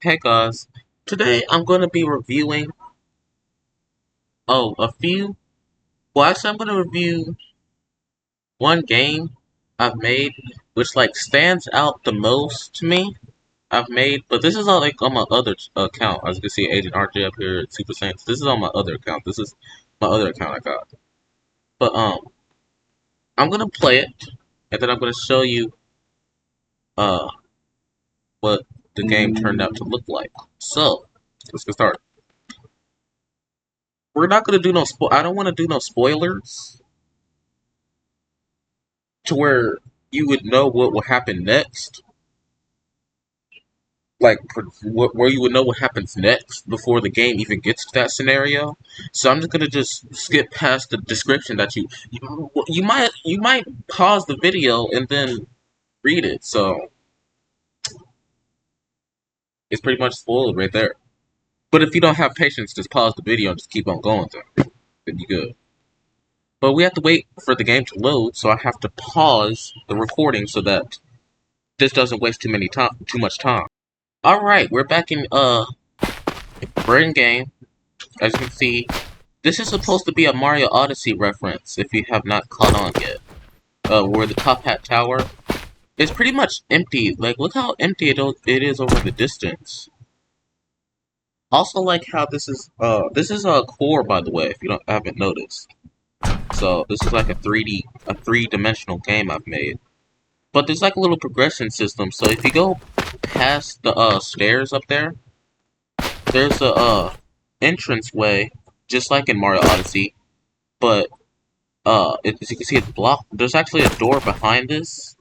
Hey guys, today I'm going to be reviewing, a few, well actually I'm going to review one game I've made, which like stands out the most to me I've made, but this is all like on my other account. As you can see, Agent RJ up here at Super Saints. This is on my other account. This is my other account I got. But I'm going to play it, and then I'm going to show you, uh, what the game turned out to look like. So, let's get started. We're not going to do no I don't want to do no spoilers to where you would know what will happen next, like where you would know what happens next before the game even gets to that scenario. So I'm just gonna just skip past the description that you might pause the video and then read it. So it's pretty much spoiled right there. But if you don't have patience, just pause the video and just keep on going. Then you good. But we have to wait for the game to load, so I have to pause the recording so that this doesn't waste too much time. All right, we're in game. As you can see, this is supposed to be a Mario Odyssey reference. If you have not caught on yet, where the Top Hat Tower is pretty much empty. Like, look how empty it is over the distance. Also, like how this is a core, by the way, if you haven't noticed. So this is like a three-dimensional game I've made. But there's like a little progression system. So if you go past the stairs up there, there's a entrance way, just like in Mario Odyssey, but as you can see, it's blocked. There's actually a door behind this,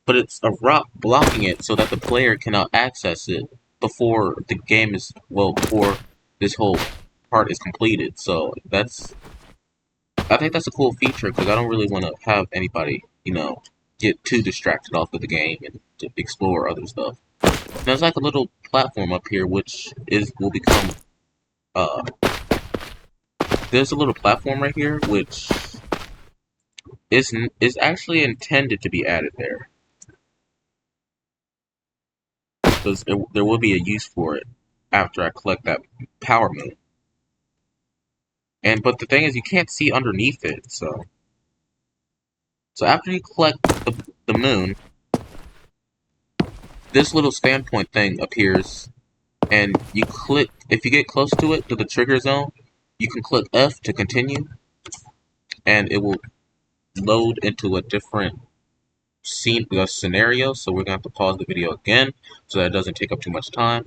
but it's a rock blocking it so that the player cannot access it before this whole part is completed. So I think that's a cool feature because I don't really want to have anybody, get too distracted off of the game and to explore other stuff. There's like a little platform up here, which will become uh there's a little platform right here, which is actually intended to be added there, because there will be a use for it after I collect that power moon. But the thing is, you can't see underneath it, so after you collect the moon, this little standpoint thing appears, and you click. If you get close to it, to the trigger zone, you can click F to continue, and it will load into a different scenario. So we're gonna have to pause the video again so that it doesn't take up too much time.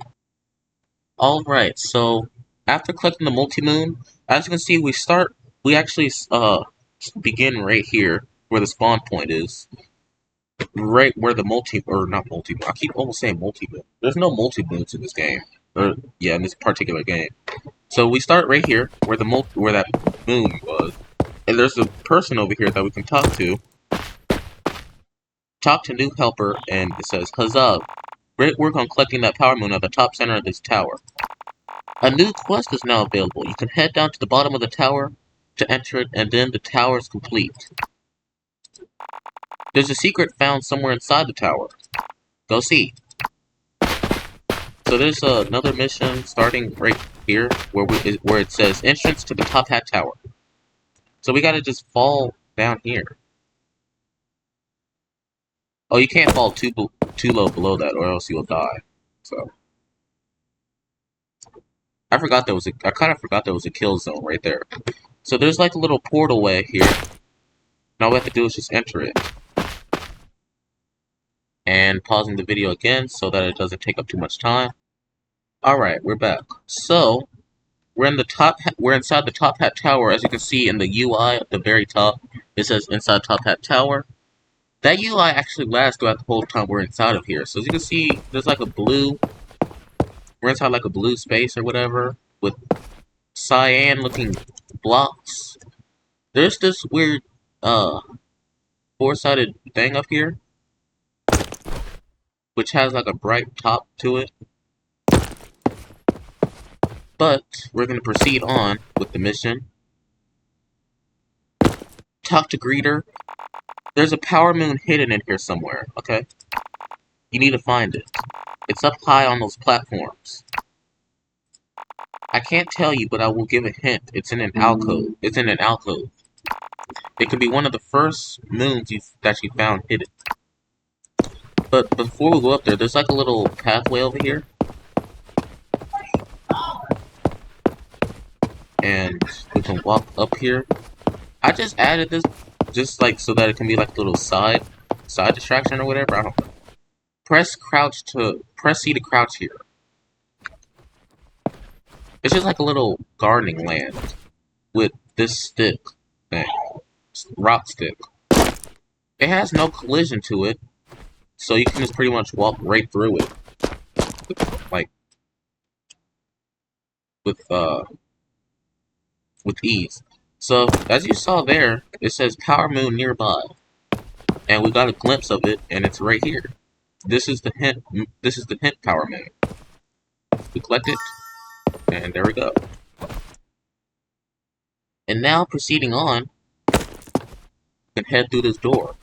Alright, so after collecting the multi-moon, as you can see, we actually begin right here where the spawn point is. Right where the not multi-moon, I keep almost saying multi-moon. There's no multi-moons in this game. Yeah, in this particular game. So we start right here where where that moon was. And there's a person over here that we can talk to. Talk to new helper, and it says, "Huzzah! Great work on collecting that power moon at the top center of this tower. A new quest is now available. You can head down to the bottom of the tower to enter it, and then the tower is complete. There's a secret found somewhere inside the tower. Go see." So there's another mission starting right here where it says entrance to the Top Hat Tower. So we gotta just fall down here. Oh, you can't fall too low below that, or else you'll die. So I kind of forgot there was a kill zone right there. So there's like a little portal way here. Now all we have to do is just enter it. And pausing the video again so that it doesn't take up too much time. Alright, we're back. So we're inside the Top Hat Tower. As you can see in the UI at the very top, it says inside Top Hat Tower. That UI actually lasts throughout the whole time we're inside of here. So as you can see, there's like we're inside like a blue space or whatever, with cyan looking blocks. There's this weird, four-sided thing up here, which has like a bright top to it. But we're going to proceed on with the mission. Talk to Greeter. There's a power moon hidden in here somewhere, okay? You need to find it. It's up high on those platforms. I can't tell you, but I will give a hint. It's in an alcove. It's in an alcove. It could be one of the first moons that you found hidden. But before we go up there, there's like a little pathway over here. And we can walk up here. I just added this just like so that it can be like a little side distraction or whatever. I don't know. Press C to crouch here. It's just like a little gardening land with this stick thing. Rock stick. It has no collision to it, so you can just pretty much walk right through it. Like with ease. So as you saw there, it says Power Moon nearby. And we got a glimpse of it, and it's right here. This is the hint. This is the hint Power Moon. We collect it, and there we go. And now, proceeding on, we can head through this door,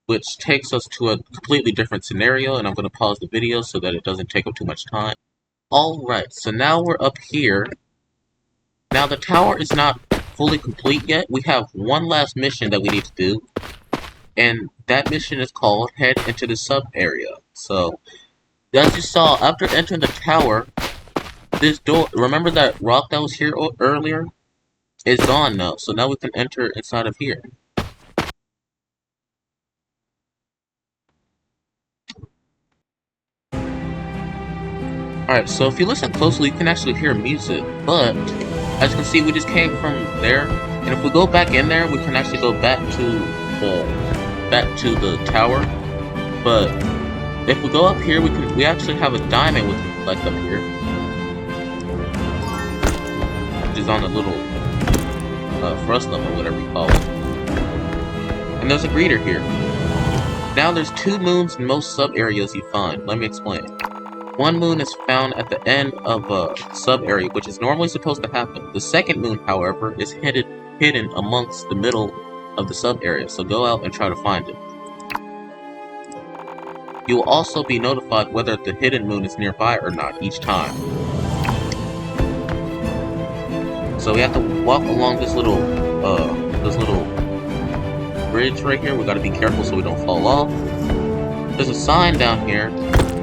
which takes us to a completely different scenario. And I'm going to pause the video so that it doesn't take up too much time. Alright, so now we're up here. Now the tower is not fully complete yet. We have one last mission that we need to do. And that mission is called Head into the Sub Area. So, as you saw, after entering the tower, this door, remember that rock that was here earlier? It's gone now. So now we can enter inside of here. Alright, so if you listen closely, you can actually hear music. But, as you can see, we just came from there. And if we go back in there, we can actually go back to the tower. But if we go up here, we actually have a diamond we can collect up here, which is on the little frustum or whatever you call it. And there's a greeter here. Now there's 2 moons in most sub areas you find. Let me explain. One moon is found at the end of a sub area, which is normally supposed to happen. The second moon, however, is hidden amongst the middle of the sub area, so go out and try to find it. You will also be notified whether the hidden moon is nearby or not each time. So we have to walk along this little bridge right here. We gotta be careful so we don't fall off. There's a sign down here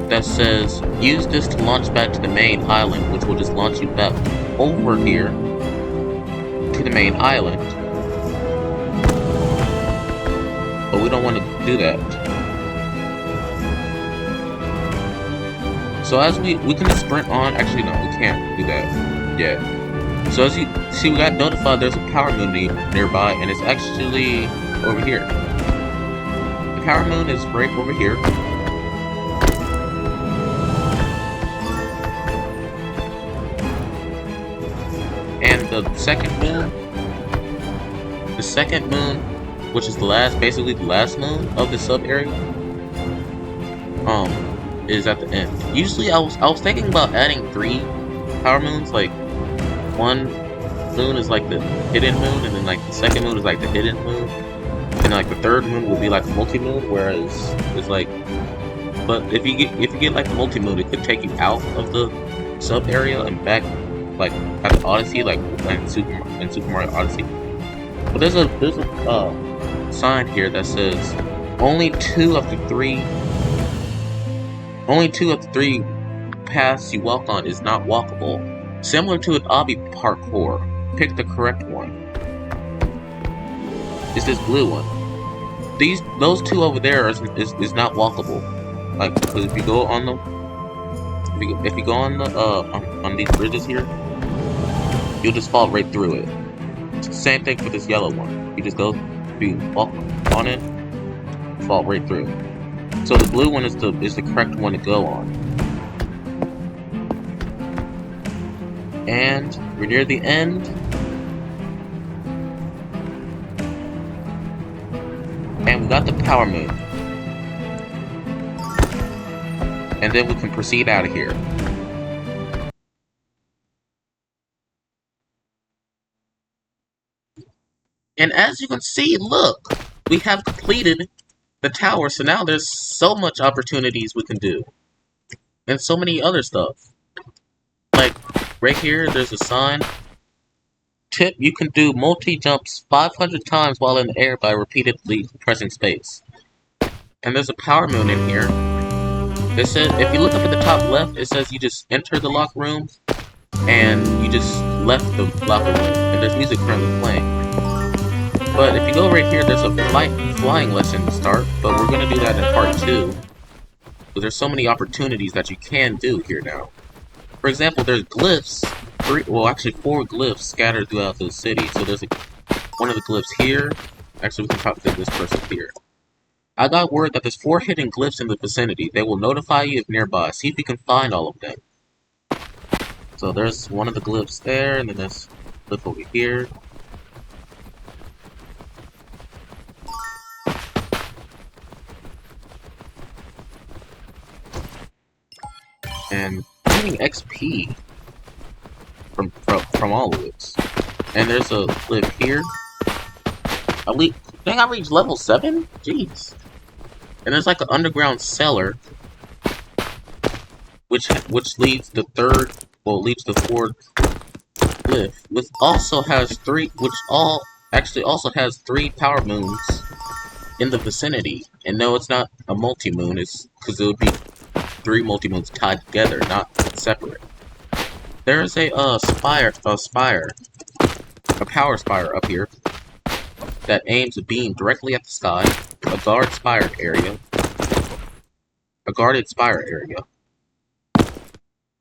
that says, use this to launch back to the main island, which will just launch you back over here to the main island. But we don't want to do that. So as we can just sprint on. Actually, no, we can't do that yet. So as you see, we got notified there's a power moon nearby, and it's actually over here. The power moon is right over here. And the second moon, which is basically the last moon of the sub area, is at the end. Usually, I was thinking about adding 3 power moons. Like, one moon is like the hidden moon, and then like the second moon is like the hidden moon, and like the third moon will be like a multi-moon. Whereas it's like, but if you get like the multi-moon, it could take you out of the sub area and back, like at the Odyssey, like in Super Mario Odyssey. But there's a sign here that says only two of the three paths you walk on is not walkable. Similar to an obby parkour, pick the correct one. It's this blue one. Those 2 over there is not walkable. Like, because if you go on them, if you go on the on these bridges here, you'll just fall right through it. Same thing for this yellow one. If you walk on it, fall right through. So the blue one is the correct one to go on. And we're near the end. And we got the power moon. And then we can proceed out of here. And as you can see, look, we have completed the tower. So now there's so much opportunities we can do, and so many other stuff. Like right here, there's a sign. Tip: you can do multi jumps 500 times while in the air by repeatedly pressing space. And there's a power moon in here. It says if you look up at the top left, it says you just enter the locker room and you just left the locker room, and there's music currently playing. But if you go right here, there's a flying lesson to start, but we're gonna do that in part 2. Because there's so many opportunities that you can do here now. For example, there's glyphs, actually 4 glyphs scattered throughout the city. So there's one of the glyphs here. Actually, we can talk to this person here. I got word that there's 4 hidden glyphs in the vicinity. They will notify you if nearby. See if you can find all of them. So there's one of the glyphs there, and then there's a glyph over here. And getting XP from all of it. And there's a glyph here. I think I reached level 7? Jeez. And there's like an underground cellar, which leads the leads the 4th glyph, which also has 3, also has 3 power moons in the vicinity. And no, it's not a multi-moon, it's because it would be 3 multi-moons tied together, not separate. There is a power spire up here that aims a beam directly at the sky, a guarded spire area,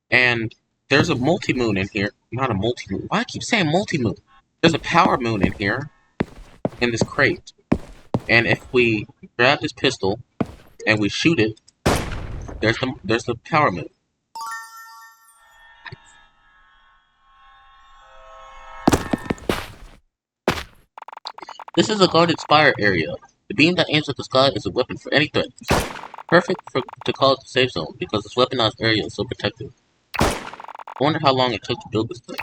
and there's a multi-moon in here. Not a multi-moon. Why I keep saying multi-moon? There's a power moon in here, in this crate. And if we grab this pistol and we shoot it, there's the power moon. This is a guarded spire area. The beam that aims at the sky is a weapon for any threat. Perfect to call it the safe zone, because this weaponized area is so protected. I wonder how long it took to build this thing.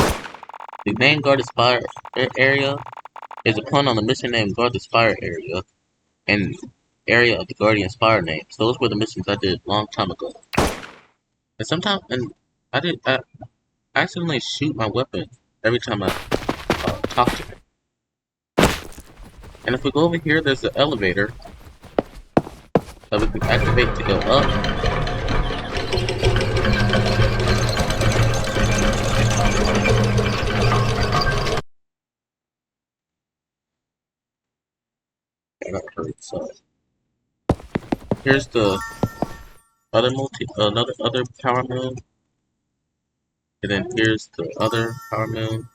The main guarded spire area is a pun on the mission name Guard the Spire area, and area of the Guardian Spire names. Those were the missions I did a long time ago. And sometimes, I accidentally shoot my weapon every time I talk to it. And if we go over here, there's the elevator that we can activate to go up. And that hurts. So here's the other power moon, and then here's the other power moon.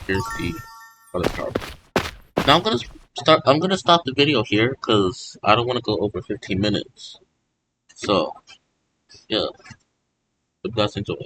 Here's the other power moon. Now I'm gonna stop the video here because I don't want to go over 15 minutes. So yeah, hope you guys enjoy.